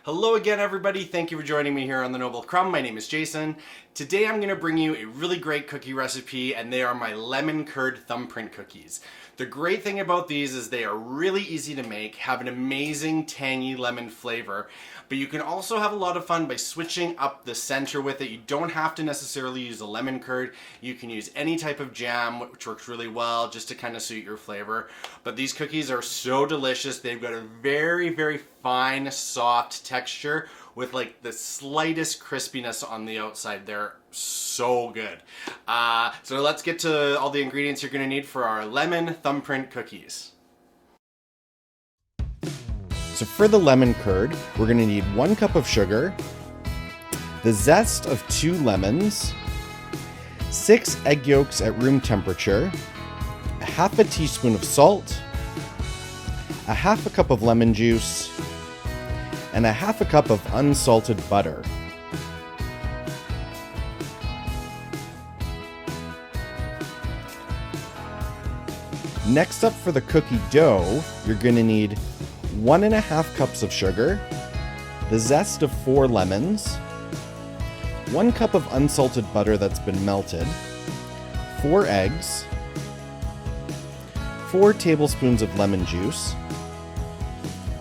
Hello again, everybody. Thank you for joining me here on the Noble Crumb. My name is Jason. Today I'm going to bring you a really great cookie recipe, and they are my lemon curd thumbprint cookies. The great thing about these is they are really easy to make, have an amazing tangy lemon flavor, but you can also have a lot of fun by switching up the center with it. You don't have to necessarily use a lemon curd. You can use any type of jam, which works really well just to kind of suit your flavor. But these cookies are so delicious. They've got a very, very fine, soft texture with like the slightest crispiness on the outside. They're so good. So let's get to all the ingredients you're gonna need for our lemon thumbprint cookies. So for the lemon curd, we're gonna need 1 cup of sugar, the zest of 2 lemons, 6 egg yolks at room temperature, a half a teaspoon of salt, a half a cup of lemon juice, and a half a cup of unsalted butter. Next up, for the cookie dough, you're going to need 1.5 cups of sugar, the zest of 4 lemons, 1 cup of unsalted butter that's been melted, 4 eggs, 4 tablespoons of lemon juice,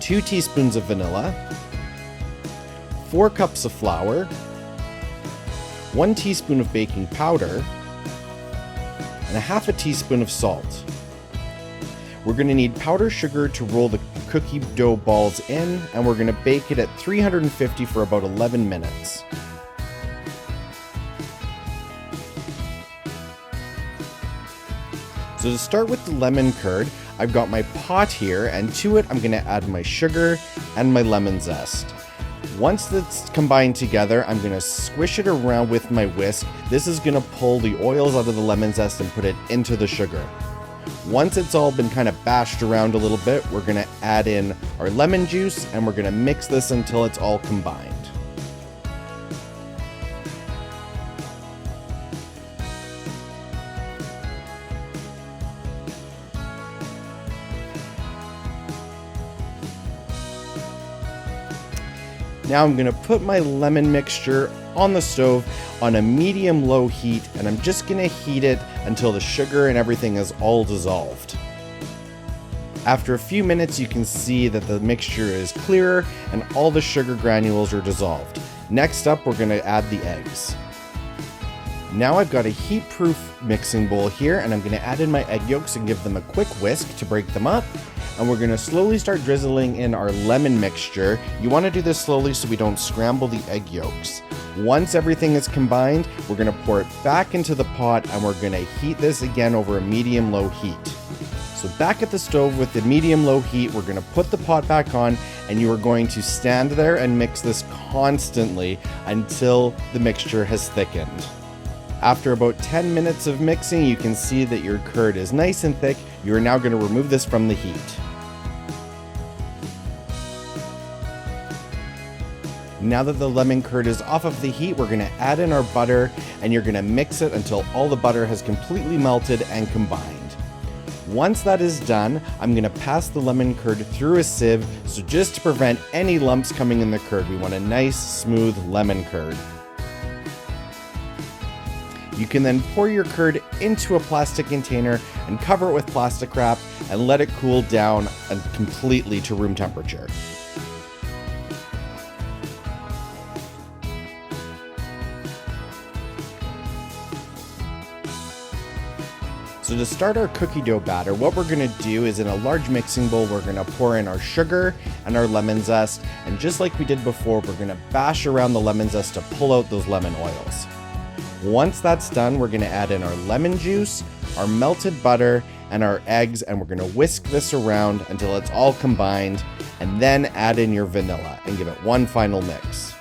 2 teaspoons of vanilla, 4 cups of flour, 1 teaspoon of baking powder, and a half a teaspoon of salt. We're going to need powdered sugar to roll the cookie dough balls in, and we're going to bake it at 350 for about 11 minutes. So to start with the lemon curd, I've got my pot here, and to it I'm going to add my sugar and my lemon zest. Once that's combined together, I'm going to squish it around with my whisk. This is going to pull the oils out of the lemon zest and put it into the sugar. Once it's all been kind of bashed around a little bit, we're going to add in our lemon juice, and we're going to mix this until it's all combined. Now I'm going to put my lemon mixture on the stove on a medium-low heat, and I'm just going to heat it until the sugar and everything is all dissolved. After a few minutes, you can see that the mixture is clearer and all the sugar granules are dissolved. Next up, we're going to add the eggs. Now I've got a heat-proof mixing bowl here, and I'm going to add in my egg yolks and give them a quick whisk to break them up. And we're going to slowly start drizzling in our lemon mixture. You want to do this slowly so we don't scramble the egg yolks. Once everything is combined, we're going to pour it back into the pot, and we're going to heat this again over a medium-low heat. So back at the stove with the medium-low heat, we're going to put the pot back on, and you are going to stand there and mix this constantly until the mixture has thickened. After about 10 minutes of mixing, you can see that your curd is nice and thick. You are now going to remove this from the heat. Now that the lemon curd is off of the heat, we're going to add in our butter, and you're going to mix it until all the butter has completely melted and combined. Once that is done, I'm going to pass the lemon curd through a sieve, so just to prevent any lumps coming in the curd. We want a nice, smooth lemon curd. You can then pour your curd into a plastic container and cover it with plastic wrap and let it cool down completely to room temperature. So to start our cookie dough batter, what we're going to do is in a large mixing bowl, we're going to pour in our sugar and our lemon zest. And just like we did before, we're going to bash around the lemon zest to pull out those lemon oils. Once that's done, we're going to add in our lemon juice, our melted butter, and our eggs, and we're going to whisk this around until it's all combined, and then add in your vanilla and give it one final mix.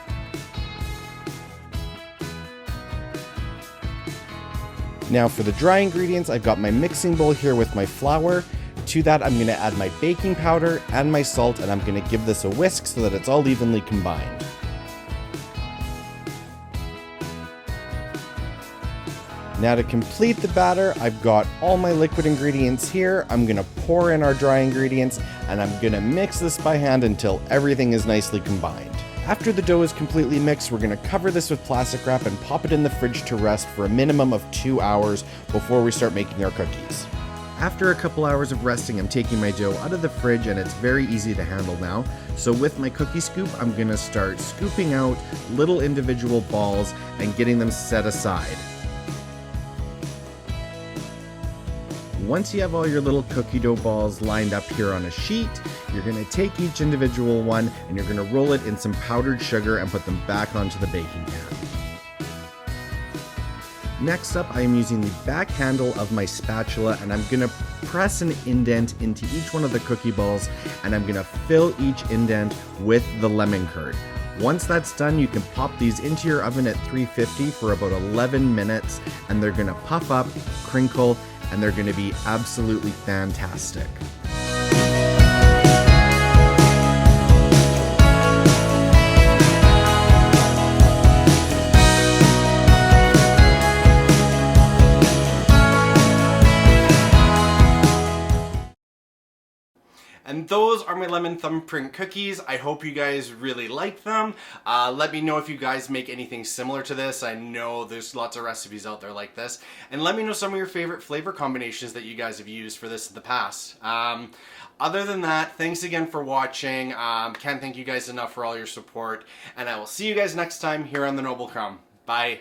Now for the dry ingredients, I've got my mixing bowl here with my flour. To that, I'm going to add my baking powder and my salt, and I'm going to give this a whisk so that it's all evenly combined. Now to complete the batter, I've got all my liquid ingredients here. I'm going to pour in our dry ingredients, and I'm going to mix this by hand until everything is nicely combined. After the dough is completely mixed, we're going to cover this with plastic wrap and pop it in the fridge to rest for a minimum of 2 hours before we start making our cookies. After a couple hours of resting, I'm taking my dough out of the fridge and it's very easy to handle now. So with my cookie scoop, I'm going to start scooping out little individual balls and getting them set aside. Once you have all your little cookie dough balls lined up here on a sheet, you're going to take each individual one and you're going to roll it in some powdered sugar and put them back onto the baking pan. Next up, I am using the back handle of my spatula and I'm going to press an indent into each one of the cookie balls and I'm going to fill each indent with the lemon curd. Once that's done, you can pop these into your oven at 350 for about 11 minutes and they're going to puff up, crinkle, and they're going to be absolutely fantastic. And those are my lemon thumbprint cookies. I hope you guys really like them. Let me know if you guys make anything similar to this. I know there's lots of recipes out there like this. And let me know some of your favorite flavor combinations that you guys have used for this in the past. Other than that, thanks again for watching. Can't thank you guys enough for all your support. And I will see you guys next time here on the Noble Crumb. Bye.